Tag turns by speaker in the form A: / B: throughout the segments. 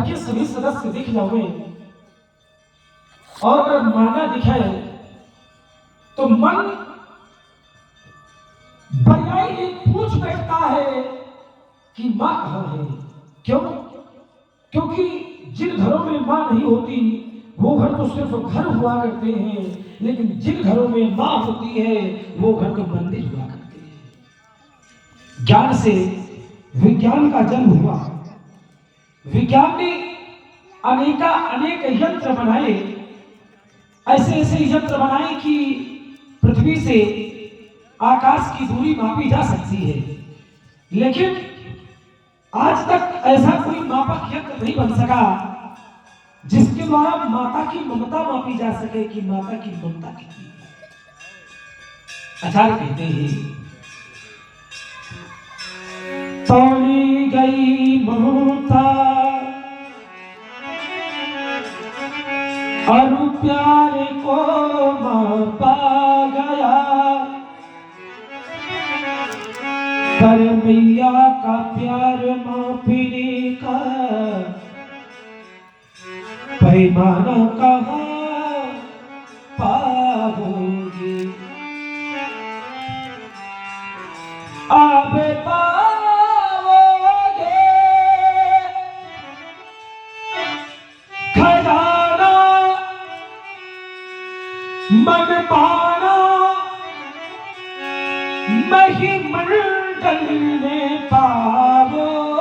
A: घर के सभी सदस्य दिख जाओगे और अगर माना दिखाए तो मन बजाय ये पूछ बैठता है कि मां कहां है। क्यों? क्योंकि जिन घरों में मां नहीं होती वो घर तो सिर्फ घर हुआ करते हैं, लेकिन जिन घरों में मां होती है वो घर तो मंदिर हुआ करते हैं। ज्ञान से विज्ञान का जन्म हुआ। विज्ञान ने अनेक यंत्र बनाए, ऐसे ऐसे यंत्र बनाए कि पृथ्वी से आकाश की दूरी मापी जा सकती है, लेकिन आज तक ऐसा कोई मापक यंत्र नहीं बन सका जिसके द्वारा माता की ममता मापी जा सके कि माता की ममता कितनी है। आचार्य कहते हैं तोड़ी गई ममता और प्यार को मापा गया, पर मैया का प्यार मापने का पैमाना कहाँ पाओगे। अब पाओगे खजाना मन पाना महिमंडल में पाओगे।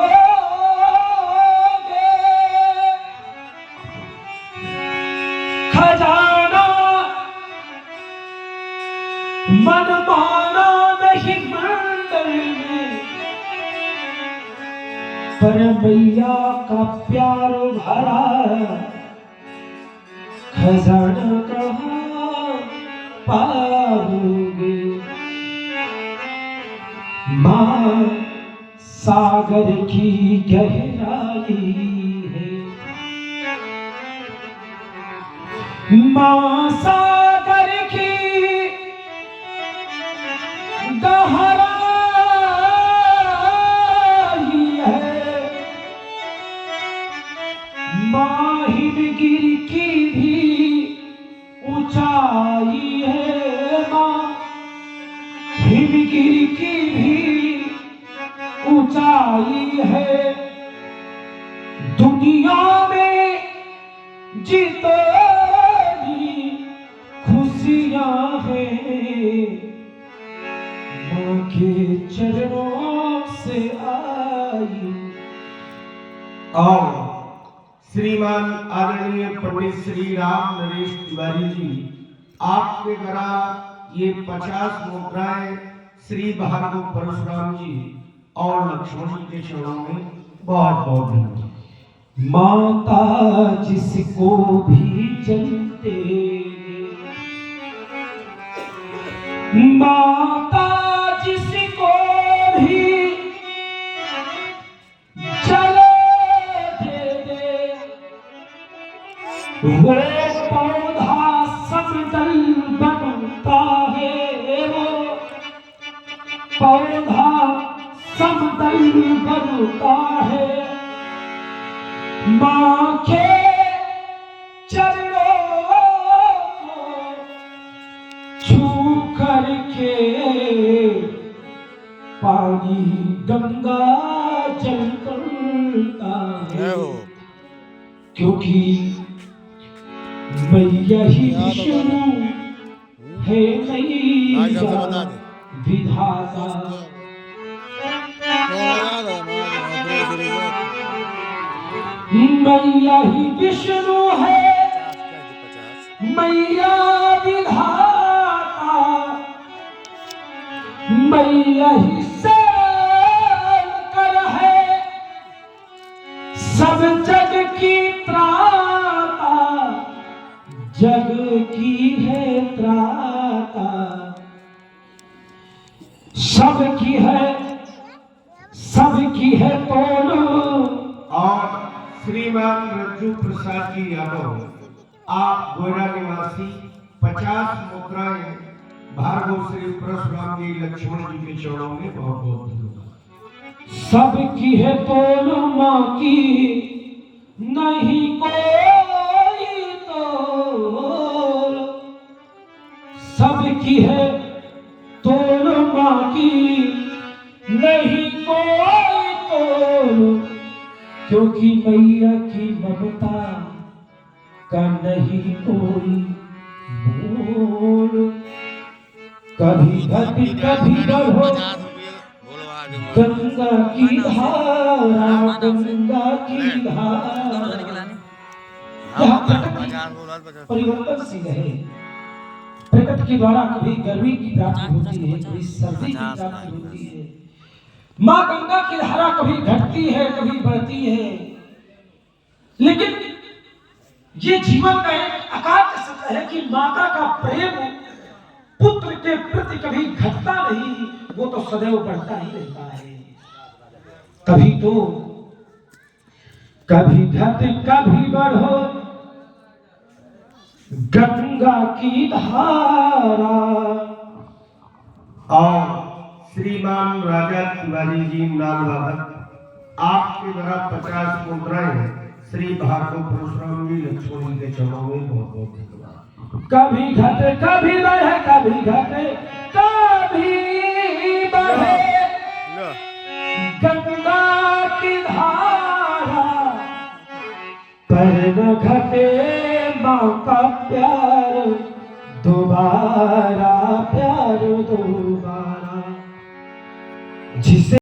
A: खजाना मन माना महिमंडल में, पर मैया का प्यार भरा खजाना कहाँ पाओगे। मां सागर की गहराई है, मां सागर की गहराई है, मां हिमगिरी की भी ऊंचाई है, मां हिमगिरी की भी ऊंचाई है। दुनिया में जितनी खुशियां हैं मां के चरणों से आई।
B: और श्रीमान आदरणीय पंडित श्री राम नरेश तिवारी जी, आपके द्वारा ये 50 मुद्राएं श्री भार्गव परशुराम जी और लक्ष्मण जी के चरणों में बहुत बहुत धन्यवाद।
A: माता जिसको भी चलते, माता जिसको भी चले दे, वो पौधा समतल बनता है, वो पौधा समतल बनता है। मां के चरणों को छू करके पानी गंगा जल बनता है, क्योंकि मैया ही विष्णु है, मैया विधाता। मैया ही विष्णु है, मैया विधाता, मैया ही शंकर है, सब जग की त्राता, जग की है त्राता, सबकी है तोड़ो।
B: और श्रीमान रज्जू प्रसाद जी यादव, आप गोरा निवासी, 50 मुद्राएं भार्गव श्री परशुराम जी लक्ष्मण जी के चरणों में बहुत बहुत धन्यवाद।
A: सबकी है तोड़ मां की नहीं कोई तोल, सबकी है तोल माँ की नहीं कोई तोल, क्योंकि मैया की ममता का नहीं कोई मोल। कभी घटी कभी बढ़ो गंगा की धारा, गंगा की धारा। यहाँ प्रकृति परिवर्तनशील है। प्रकृति के द्वारा कभी गर्मी की प्राप्ति होती है, कभी सर्दी की प्राप्ति होती है। माँ गंगा की धारा कभी घटती है, कभी बढ़ती है, लेकिन ये जीवन का एक अकाट्य सत्य है कि माता का प्रेम पुत्र के प्रति कभी घटता नहीं, वो तो सदैव बढ़ता ही रहता है। तभी तो कभी घट कभी बढ़ो गंगा की धारा।
B: और श्रीमान राजा तिवारी जी नागवादक, आपके द्वारा 50 मुद्राएं श्री भार्गव परशुराम जी लक्ष्मण के चरणों में बहुत बहुत धन्यवाद।
A: कभी घटे कभी बढ़े, कभी घटे कभी बढ़े गंगा की धारा, पर न घटे माँ का प्यार दोबारा, प्यार दोबारा। जिसे